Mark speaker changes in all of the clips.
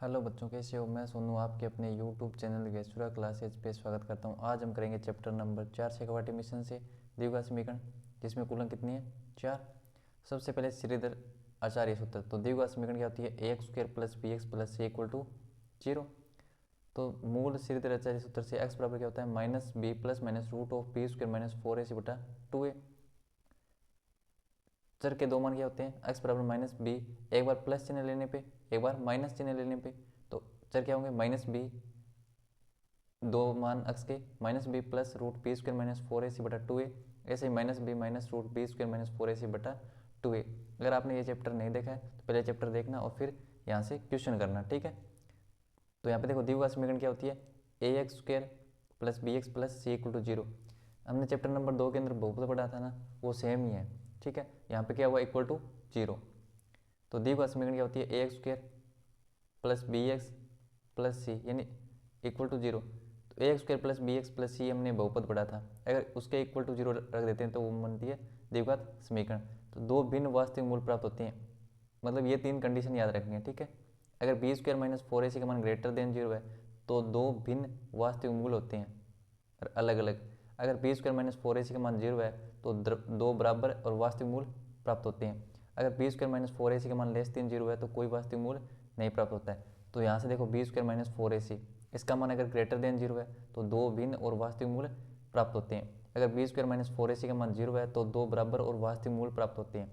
Speaker 1: Hello बच्चों, कैसे हो? मैं सोनू आपके अपने यूट्यूब चैनल गैसुरा क्लासेज पे स्वागत करता हूं। आज हम करेंगे चैप्टर नंबर 4 शेखावटी मिशन से द्विघात समीकरण, जिसमें कुल अंक कितनी है? 4। सबसे पहले श्रीधर आचार्य सूत्र। तो द्विघात समीकरण क्या होती है? ax² + bx + c = 0। तो मूल श्रीधर आचार्य सूत्र से x बराबर क्या होता है? -b + -√b² - 4ac/2a। चर के दो मान क्या होते हैं? x बराबर -b, एक बार प्लस चिन्ह लेने पे, एक बार माइनस चिन्ह लेने पे। तो चर क्या होंगे? -b, दो मान x के, -b + √b² - 4ac/2a। ऐसे ही -b - √b² - 4ac/2a। अगर आपने ये चैप्टर नहीं देखा है तो पहले चैप्टर देखना और फिर यहाँ से क्वेश्चन करना, ठीक है। तो यहाँ पे देखो द्विघात समीकरण क्या होती है? ax² + bx + c = 0। हमने चैप्टर नंबर 2 के अंदर बहुपद पढ़ा था ना, वो सेम ही है, ठीक है। यहाँ पे क्या हुआ? = 0। तो द्विघात समीकरण क्या होती है? ax² + bx + c यानी = 0। तो ax² + bx + c हमने बहुपद पढ़ा था, अगर उसके = 0 रख देते हैं तो वो बनती है द्विघात समीकरण। तो दो भिन्न वास्तविक मूल प्राप्त होते हैं, मतलब ये तीन कंडीशन याद रखनी है, ठीक है। अगर b² - 4ac का मान > 0 है तो दो भिन्न वास्तविक मूल होते हैं अलग अलग। अगर b² - 4ac का मान 0 है तो दो बराबर और वास्तविक मूल प्राप्त होते हैं। अगर b² - 4ac का मान <0 है तो कोई वास्तविक मूल नहीं प्राप्त होता है। तो यहाँ से देखो b² - 4ac, इसका मान अगर > 0 है तो दो भिन्न और वास्तविक मूल प्राप्त होते हैं। अगर b² - 4ac का मान 0 है तो दो बराबर और वास्तविक मूल प्राप्त होते हैं।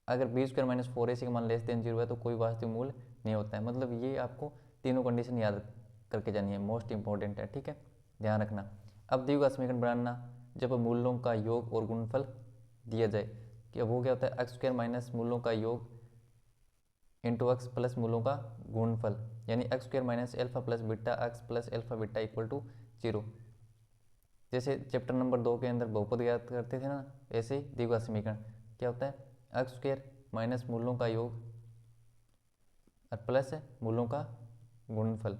Speaker 1: अगर b² - 4ac का मान <0 है तो कोई वास्तविक मूल नहीं होता है। मतलब ये आपको तीनों कंडीशन याद करके जानी है, मोस्ट इंपॉर्टेंट है, ठीक है, ध्यान रखना। अब द्विघात समीकरण बनाना जब मूलों का योग और गुणनफल दिया जाए, कि वो क्या होता है? x² - मूलों का योग × x प्लस मूलों का गुणनफल, यानी x² - α + बीटा x + α बीटा = 0। जैसे चैप्टर नंबर 2 के अंदर बहुपद याद करते थे ना, ऐसे ही द्विघात समीकरण क्या होता है? x² - मूलों का योग और प्लस मूलों का गुणनफल,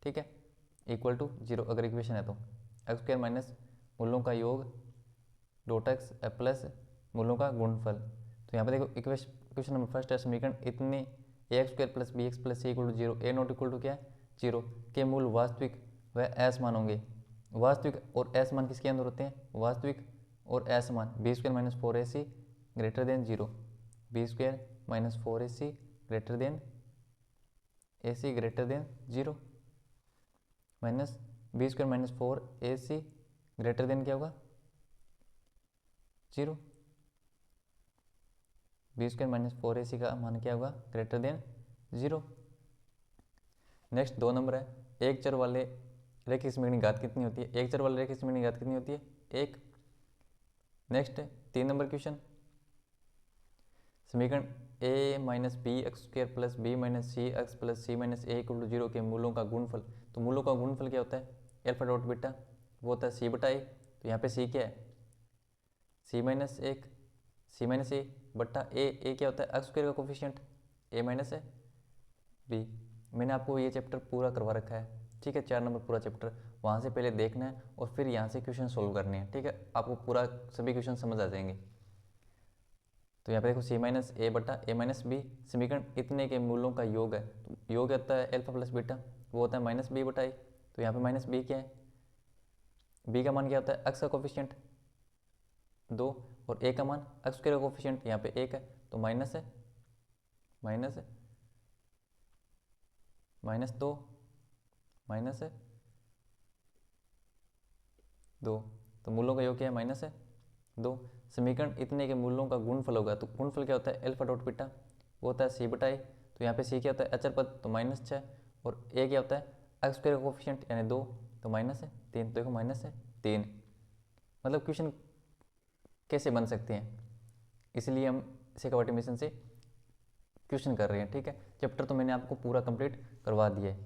Speaker 1: ठीक है, = 0 अगर इक्वेशन है तो। x² - मूलों का योग .x प्लस मूलों का गुणनफल। तो यहाँ पे देखो इक्वेशन नंबर फर्स्ट है समीकरण इतने ax² + bx + c = 0, a not equal to क्या है? 0 के मूल वास्तविक व असमान होंगे। वास्तविक और असमान किसके अंदर होते हैं? वास्तविक और असमान b² - 4ac > 0, b² - 4ac ac > 0 minus b² - 4ac क्या होगा? 0। b² - 4ac का मान क्या होगा? <0। नेक्स्ट 2 नंबर है, एक चर वाले रेखीय समीकरण की घात कितनी होती है? एक चर वाले रेखीय समीकरण की घात कितनी होती है? 1। नेक्स्ट 3 नंबर क्वेश्चन, समीकरण a - bx² + b - cx + c - a = 0 के मूलों का गुणनफल। तो मूलों का गुणनफल क्या होता है? अल्फा डॉट बीटा, वो होता है c/a। तो यहाँ पे c क्या है? c - 1 c - a बट्टा a क्या होता है? x² का कोफिशिएंट a - b। मैंने आपको ये चैप्टर पूरा करवा रखा है, ठीक है, 4 नंबर पूरा चैप्टर, वहाँ से पहले देखना है और फिर यहाँ से क्वेश्चन सोल्व करने हैं, ठीक है, आपको पूरा सभी क्वेश्चन समझ आ जाएंगे। तो यहाँ पे देखो c - a बटा a - b, समीकरण इतने के मूलों का योग है। तो योग होता है अल्फा प्लस बीटा, वो होता है -b बटा a। तो यहाँ पे -b क्या है? b का मान क्या होता है? x का कोफिशिएंट 2 और a का मान x² का कोफिशिएंट यहाँ पे 1 है, तो माइनस है -2 -2, तो मूलों का योग क्या है? -2। समीकरण इतने के मूलों का गुणनफल होगा। तो गुणनफल क्या होता है? अल्फा डॉट बीटा, वो होता है c/a। तो यहाँ पे c क्या होता है? अचर पद, तो -6 और a क्या होता है? x² का कोफिशिएंट यानी 2, तो -3। देखो -3, मतलब क्वेश्चन कैसे बन सकते हैं, इसलिए हम शेखावटी मिशन से क्वेश्चन कर रहे हैं, ठीक है। चैप्टर तो मैंने आपको पूरा कंप्लीट करवा दिया है।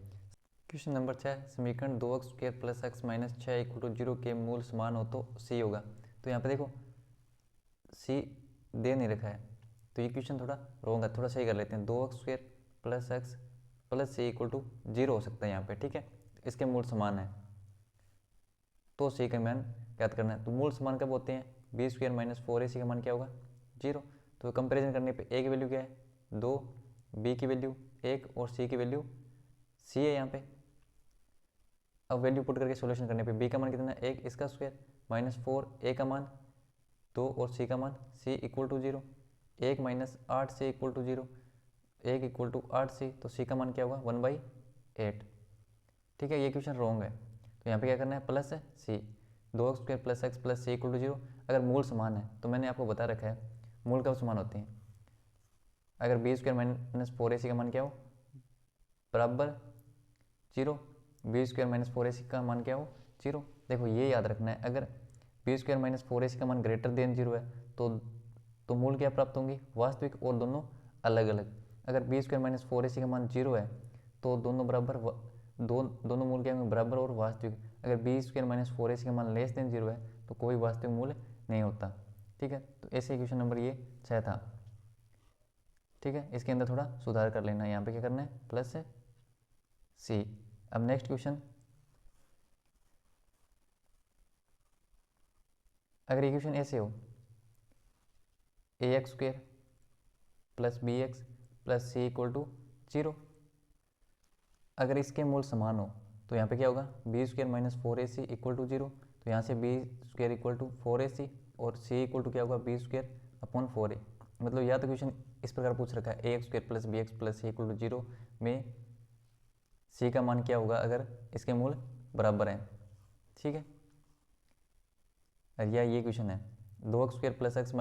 Speaker 1: क्वेश्चन नंबर 6, समीकरण 2x² + x - 6 = 0 के मूल समान हो तो c होगा। तो यहाँ पे देखो c दे नहीं रखा है, तो ये क्वेश्चन थोड़ा रॉन्ग है, थोड़ा सही कर लेते हैं। 2x² + x + c = 0 हो सकता है यहाँ पे, ठीक है, इसके मूल समान है तो c का मान ज्ञात करना है। तो मूल समान कब होते हैं? b² - 4ac का मान क्या होगा? 0। तो कंपेरिजन करने पे a की वैल्यू क्या है? 2, b की वैल्यू 1 और c की वैल्यू c है यहाँ पे। अब वैल्यू पुट करके सोल्यूशन करने पे b का मान कितना है 1 इसका स्क्वायर माइनस 4 a का मान 2 और c का मान c equal to 0, 1 minus 8 c equal to 0, 1 equal to 8c, तो c का मान क्या होगा 1/8। ठीक है, ये क्वेश्चन रॉन्ग है, तो यहाँ पे क्या करना है प्लस है c, 2x square plus x plus c equal to 0। अगर मूल समान है तो मैंने आपको बता रखा है मूल कब समान होते हैं, अगर बी स्क्वायर माइनस 4ac का मान क्या हो बराबर 0, बी स्क्वायर माइनस 4ac का मान क्या हो 0। देखो ये याद रखना है, अगर बी स्क्वायर माइनस 4ac का मान ग्रेटर देन 0 है तो मूल क्या प्राप्त होंगी वास्तविक और दोनों अलग अलग। अगर बी स्क्वायर माइनस 4ac का मान 0 है तो दोनों बराबर दोनों मूल क्या होंगे बराबर और वास्तविक। अगर बी स्क्वायर माइनस 4ac का मान लेस देन 0 है तो कोई वास्तविक मूल्य नहीं होता। ठीक है, तो ऐसे क्वेश्चन नंबर ये 6 था। ठीक है, इसके अंदर थोड़ा सुधार कर लेना, यहाँ पे क्या करना है प्लस है सी। अब नेक्स्ट क्वेश्चन, अगर ये क्वेश्चन ऐसे हो a x square plus b x plus c equal to 0, अगर इसके मूल समान हो तो यहाँ पे क्या होगा b square minus 4ac equal to 0, तो यहाँ से B square equal to 4ac और सी इक्वल टू क्या होगा बी स्क्वेयर अपॉन 4a। मतलब या तो क्वेश्चन इस प्रकार पूछ रखा है a x square plus b x plus c equal to 0 में सी का मान क्या होगा अगर इसके मूल बराबर हैं। ठीक है, या ये क्वेश्चन है 2x square plus x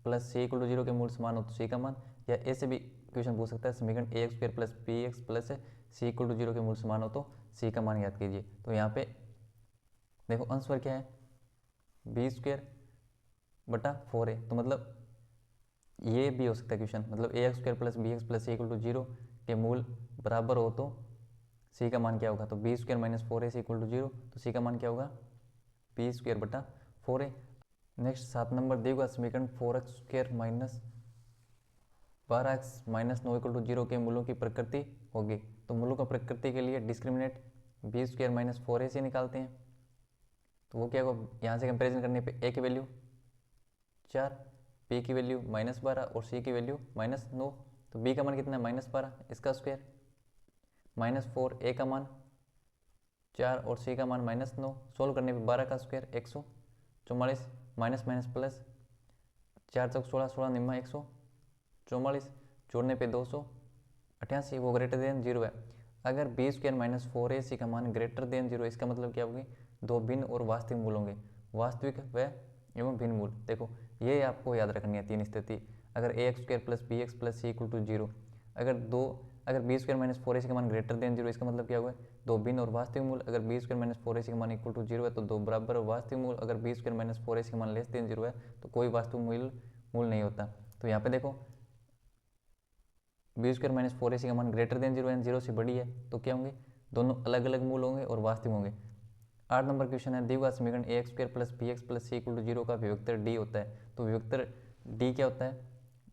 Speaker 1: plus c equal to 0 के मूल समान हो तो सी का मान, या ऐसे भी क्वेश्चन पूछ सकता है समीकरण a x square plus b x plus c equal to 0 के मूल समान हो तो सी का मान याद कीजिए। तो यहाँ पे देखो आंसर क्या है बी स्क्वेयर बटा 4a, तो मतलब ये भी हो सकता है क्वेश्चन, मतलब a x square plus b x plus c equal to 0 के मूल बराबर हो तो सी का मान क्या होगा, तो b square minus 4ac equal to 0, तो सी का मान क्या होगा बी स्क्वेयर बटा 4a। नेक्स्ट 7 नंबर दिया हुआ समीकरण 4x square minus 12x minus 9 equal to 0 के मूलों की प्रकृति होगी। तो मूलों का प्रकृति के लिए discriminant B square minus 4ac निकालते हैं, तो वो क्या होगा यहाँ से कंपेरिजन करने पे a की वैल्यू 4, b की वैल्यू -12 और c की वैल्यू -9, तो b का मान कितना है -12 इसका स्क्वायर -4 a का मान 4 और c का मान -9, सोल्व करने पे 12 का स्क्वायर 144 माइनस माइनस प्लस 4 चौक 16, 16 निम्मा 144, जोड़ने पे 288, वो ग्रेटर देन 0 है। अगर बी स्क्वायर माइनस 4ac का मान ग्रेटर देन 0, इसका मतलब क्या होगी दो भिन्न और वास्तविक मूल होंगे, वास्तविक व एवं भिन्न मूल। देखो ये आपको याद रखनी है तीन स्थिति, अगर a x square plus b x plus c equal to 0, अगर बी स्क्वायर माइनस 4ac का मान ग्रेटर देन 0, इसका मतलब क्या हुआ दो भिन्न और वास्तविक मूल। अगर बी स्क्वायर माइनस 4ac का मान इक्वल टू 0 है तो दो बराबर और वास्तविक मूल। अगर बी स्क्वायर माइनस 4ac का मान लेस देन 0 है तो कोई वास्तविक मूल नहीं होता। तो यहाँ पे देखो बी स्क्वायर माइनस 4ac का मान ग्रेटर देन 0 है, 0 से बड़ी है, तो क्या होंगे दोनों अलग अलग मूल होंगे और वास्तविक होंगे। 8 नंबर क्वेश्चन है दिया समीकरण a x square plus b x plus c equal to 0 का विभक्तर डी होता है, तो विभक्तर डी क्या होता है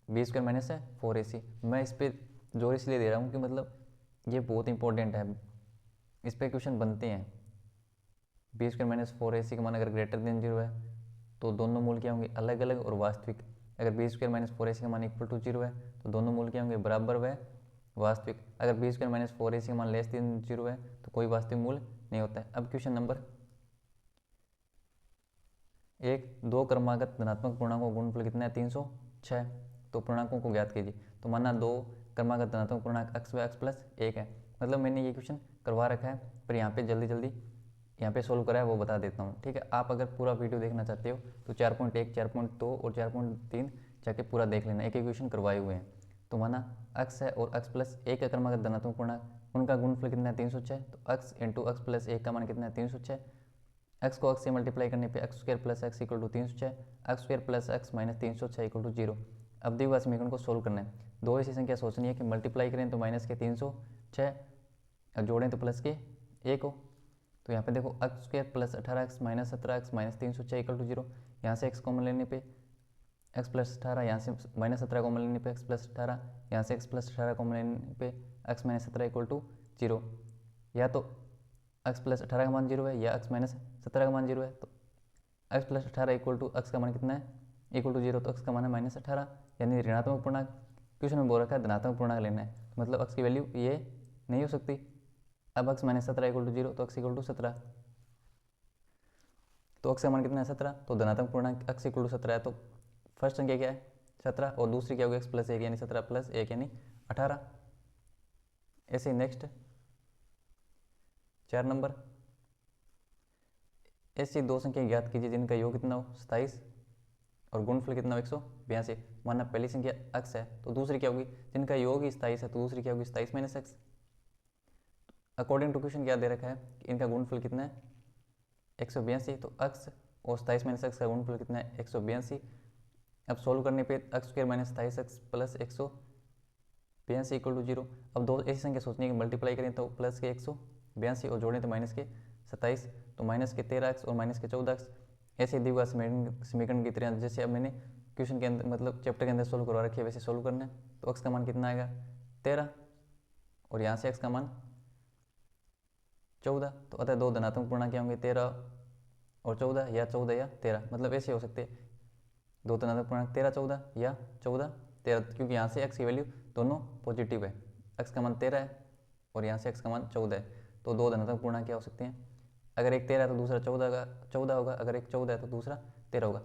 Speaker 1: बी स्क्वायर माइनस है 4ac। मैं इस पर जोर इसलिए दे रहा हूँ कि मतलब ये बहुत इंपॉर्टेंट है, इस पर क्वेश्चन बनते हैं। बी स्क्वायर माइनस 4ac का मान अगर ग्रेटर देन 0 है तो दोनों मूल क्या होंगे अलग अलग और वास्तविक। अगर बी स्क्वायर माइनस 4ac का मान इक्वल टू 0 है तो दोनों मूल क्या होंगे बराबर व वास्तविक। अगर बी स्क्वायर माइनस 4ac का मान लेस देन 0 है तो कोई वास्तविक मूल नहीं होता है। अब क्वेश्चन नंबर 1, दो क्रमागत धनात्मक पूर्णांकों का गुणनफल कितना है 306, तो पूर्णांकों को ज्ञात कीजिए। तो माना दो क्रमागत धनात्मक पूर्णांक x व x प्लस 1 है, मतलब मैंने ये क्वेश्चन करवा रखा है पर यहाँ पे जल्दी जल्दी यहाँ पे सोल्व करा है वो बता देता हूँ। ठीक है, आप अगर पूरा वीडियो देखना चाहते हो तो 4.1, 4.2 और 4.3 जाके पूरा देख लेना, एक एक क्वेश्चन करवाए हुए हैं। तो माना x है और x प्लस 1 का क्रमागत धनात्मक पूर्णांक, उनका गुणनफल कितना है 306, तो x इंटू x प्लस 1 का मान कितना है 306, x को x से मल्टीप्लाई करने पे x square plus x equal to 306, x square plus x minus 306 equal to 0। अब दिए हुए समीकरण को सोल्व करना है, दो ऐसी संख्या सोचनी है कि मल्टीप्लाई करें तो माइनस के 306 और जोड़ें तो प्लस के 1 हो। तो यहाँ पे देखो x square plus 18x minus 17x minus 306 equal to 0, यहाँ से x कॉमन लेने पे x प्लस 18, यहाँ से माइनस 17 कॉमन लेने पे x प्लस 18, यहाँ से x प्लस 18 कॉमन लेने पे x माइनस 17 इक्वल टू 0। या तो x प्लस 18 का मान 0 है या x माइनस 17 का मान 0 है, तो x plus 18 equal to x का मान कितना है इक्वल टू 0, तो x का मान है -18, यानी ऋणात्मक पूर्णांक। क्वेश्चन में बोल रखा है धनात्मक पूर्णांक लेना है, तो मतलब x की वैल्यू ये नहीं हो सकती। अब x माइनस 17 इक्वल टू 0, तो x इक्वल टू 17, तो x का मान कितना है 17, तो धनात्मक पूर्णांक x इक्वल टू 17 है, तो फर्स्ट संख्या क्या है 17 और दूसरी क्या होगी x प्लस 1 यानी 17 प्लस 1 यानी 18। ऐसे नेक्स्ट 4 नंबर, ऐसी दो संख्या ज्ञात कीजिए जिनका योग कितना हो 27 और गुणनफल कितना हो 182। माना पहली संख्या x है तो दूसरी क्या होगी, जिनका योग ही 27 है तो दूसरी क्या होगी 27 minus x. According to question क्या दे रखा है कि इनका गुणनफल कितना है 182, तो x और 27 माइनस एक्स का गुणनफल कितना है 182। अब सोल्व करने पे x square minus 27x plus 182 equal to 0। अब दो ऐसी संख्या सोचनी है कि मल्टीप्लाई करें तो प्लस के 182 और जोड़ें तो माइनस के 27, तो माइनस के 13x और माइनस के 14x। ऐसे द्विघात समीकरण की तरह जैसे अब मैंने क्वेश्चन के अंदर मतलब चैप्टर के अंदर सोल्व करवा रखी है वैसे सोल्व करना है। तो x का मान कितना आएगा 13 और यहाँ से x का मान 14, तो अतः दो धनात्मक पूर्णांक क्या होंगे 13 और 14 या 14 या 13, मतलब ऐसे हो सकते हैं दो धनात्मक पूर्णांक 13 14 या 14 13, क्योंकि यहाँ से x की वैल्यू दोनों पॉजिटिव है, x का मान 13 है और यहाँ से x का मान 14 है, तो दो धनात्मक पूर्णांक क्या हो सकते हैं, अगर एक 13 है तो दूसरा 14 होगा, अगर एक 14 है तो दूसरा 13 होगा।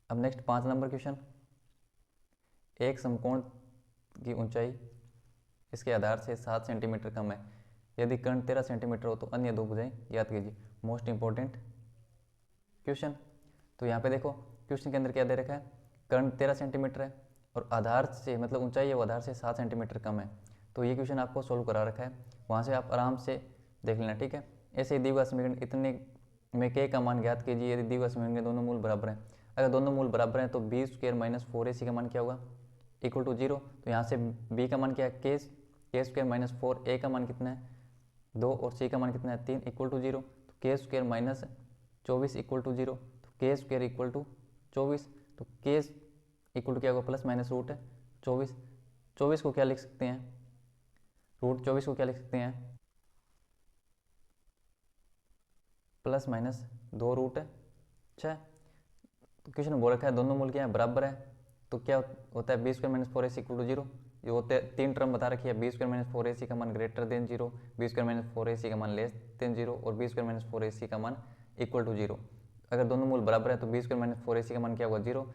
Speaker 1: अब नेक्स्ट 5 नंबर क्वेश्चन, एक समकोण की ऊंचाई इसके आधार से 7 सेंटीमीटर कम है, यदि कर्ण 13 सेंटीमीटर हो तो अन्य दो भुजाएं याद कीजिए। Most important question. तो यहाँ पे देखो क्वेश्चन के अंदर क्या दे रखा है, कर्ण 13 सेंटीमीटर है और आधार से मतलब ऊंचाई है वो आधार से 7 सेंटीमीटर कम है, तो ये क्वेश्चन आपको सोल्व करा रखा है, वहाँ से आप आराम से देख लेना, ठीक है। ऐसे ही द्विघात समीकरण इतने में k का मान ज्ञात कीजिए यदि द्विघात समीकरण के दोनों मूल बराबर हैं। अगर दोनों मूल बराबर हैं तो b स्क्वायर माइनस 4ac का मान क्या होगा इक्वल टू 0। तो यहाँ से b का मान क्या है k स्क्वायर माइनस 4a का मान कितना है 2 और c का मान कितना है 3 इक्वल टू 0। तो k square minus 24 equal to 0, तो k स्क्वायर इक्वल टू 24, तो k इक्वल टू क्या होगा प्लस माइनस रूट 24। 24 को क्या लिख सकते हैं, रूट 24 को क्या लिख सकते हैं प्लस माइनस 2 रूट 6। तो क्वेश्चन बोल रखा है दोनों मूल क्या है बराबर है, तो क्या होता है b square minus 4ac equal to 0। ये होते हैं तीन टर्म बता रखी है, बी स्क्वायर माइनस 4ac का मान greater than 0, b square minus 4ac का मान लेस देन 0 और बी स्क्वायर माइनस 4ac का मान इक्वल टू 0। अगर दोनों मूल बराबर है तो बी स्क्वायर माइनस 4ac का मान क्या होगा 0,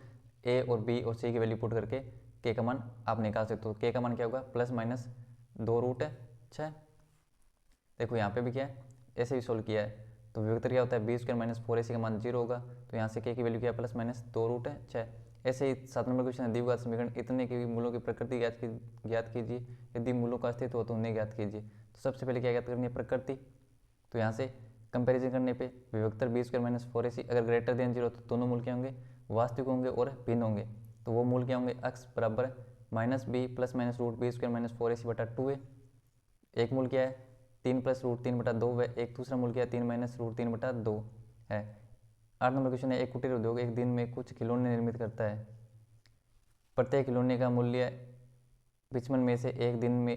Speaker 1: ए और बी और सी की वैल्यू पुट करके के का मान आप निकाल सकते हो। के का मान क्या होगा प्लस माइनस 2 रूट 6। देखो यहाँ पे भी क्या है ऐसे ही सोल्व किया है, तो विभक्तर क्या होता है बी स्क्वायर माइनस 4ac का मान 0 होगा, तो यहाँ से के की वैल्यू क्या है प्लस माइनस 2 रूट 6। ऐसे ही 7 नंबर क्वेश्चन है द्विघात समीकरण इतने की मूलों की प्रकृति ज्ञात कीजिए, यदि मूलों का अस्तित्व हो तो उन्हें ज्ञात कीजिए। तो सबसे पहले क्या ज्ञात करनी है प्रकृति, तो यहाँ से कंपेरिजन करने पे विभक्तर बी स्क्वायर माइनस 4ac अगर ग्रेटर देन 0 तो दोनों मूल क्या होंगे वास्तविक होंगे और भिन्न होंगे, तो वो मूल क्या होंगे x बराबर minus b plus minus root b square minus 4ac बटा 2a। एक मूल क्या है 3 प्लस रूट 3 बटा 2 है, एक दूसरा मूल क्या है 3 माइनस रूट 3 बटा 2 है। 8 नंबर क्वेश्चन है एक कुटीर उद्योग एक दिन में कुछ खिलौने निर्मित करता है, प्रत्येक खिलौने का मूल्य 55 में से एक दिन में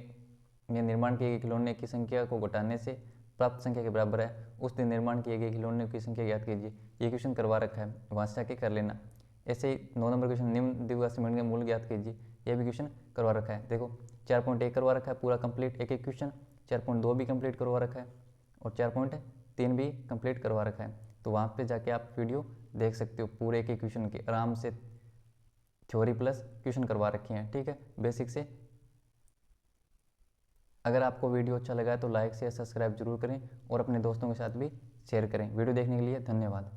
Speaker 1: निर्माण किए गए खिलौने की संख्या को घटाने से प्राप्त संख्या के बराबर है, उस दिन निर्माण किए गए खिलौने की संख्या ज्ञात कीजिए। ये क्वेश्चन करवा रखा है, वहाँ से आके कर लेना। ऐसे ही 9 नंबर क्वेश्चन निम्न द्विघात समीकरण के मूल ज्ञात कीजिए, यह भी क्वेश्चन करवा रखा है। देखो 4.1 करवा रखा है पूरा कंप्लीट एक एक क्वेश्चन, 4.2 भी कंप्लीट करवा रखा है और 4.3 भी कंप्लीट करवा रखा है, तो वहाँ पे जाके आप वीडियो देख सकते हो पूरे एक एक क्वेश्चन के आराम से, थ्योरी प्लस क्वेश्चन करवा रखे हैं, ठीक है बेसिक से। अगर आपको वीडियो अच्छा लगा है तो लाइक शेयर सब्सक्राइब जरूर करें और अपने दोस्तों के साथ भी शेयर करें। वीडियो देखने के लिए धन्यवाद।